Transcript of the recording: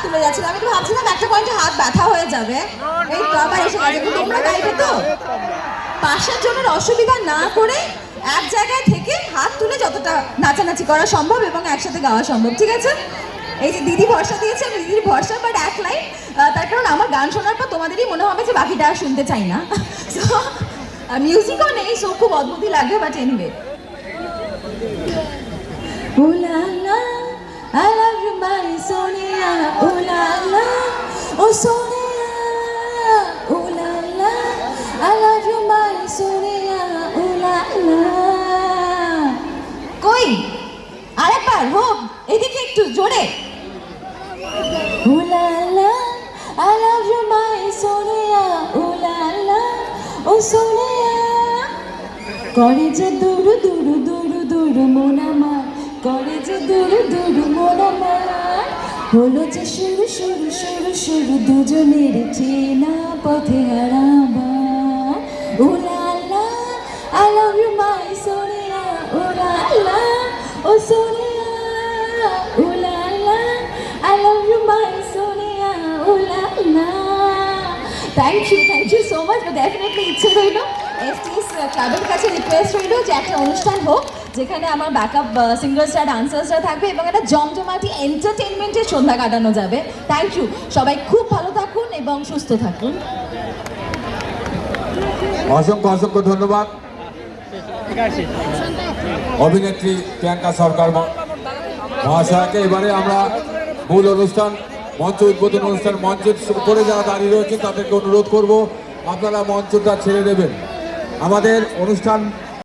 তুলে যাচ্ছিল, আমি তো ভাবছিলাম একটা পয়েন্টে হাত ব্যথা হয়ে যাবে। এই তো আবার এসে গেছে, কিন্তু তোমরা গাইবে তো? পাশের জনের অসুবিধা না করে এক জায়গায় থেকে হাত তুলে যতটা নাচানাচি করা সম্ভব এবং একসাথে গাওয়া সম্ভব, ঠিক আছে? এই যে দিদি ভরসা দিয়েছে, আমি দিদির ভরসা, বাট এক লাইন, তার কারণ আমার গান শোনার পর তোমাদেরই মনে হবে যে বাকিটা আর শুনতে চাই না। মিউজিকও নেই, সো খুব অদ্ভুতই লাগবে, but anyway. Ooh la la, I love you, my Sonia. Ooh la la, oh Sonia. Ooh la la, I love you, my Sonia. Ooh la la. কই আরেকবার হোক, এদিকে একটু জোরে। Ooh la la, I love you, my Sonia. Ooh la la, oh Sonia. করে যে দূর দূর দূর দূর মন আমার, করে যে দূর দূর মন আমার, হলো যে শুরু শুরু শুরু শুরু দুজনের চেনা পথে হারাবার। ও লা লা, I love you my Sonia. ও লা লা, ও Sonia. ও লা লা, I love you my Sonia. ও লা লা। Thank you so much. Definitely ইচ্ছে রইল, এসটিএস ক্লাবের কাছে রিকোয়েস্ট রইল যে একটা অনুষ্ঠান হোক যেখানে আমার ব্যাকআপ সিঙ্গার্সরা ডান্সার্সরা থাকবে এবং একটা জমজমাটি এন্টারটেনমেন্টের সন্ধ্যা কাটানো যাবে। থ্যাংক ইউ, সবাই খুব ভালো থাকুন এবং সুস্থ থাকুন। অসংখ্য অসংখ্য ধন্যবাদ অভিনেত্রী প্রিয়াঙ্কা সরকার মহাশয়কে। এবারে আমরা মূল অনুষ্ঠান, মঞ্চ উদ্বোধন অনুষ্ঠান, মঞ্চের উপরে যারা দাঁড়িয়ে রয়েছে তাদেরকে অনুরোধ করব আপনারা মঞ্চটা ছেড়ে দেবেন। আমাদের অনুষ্ঠান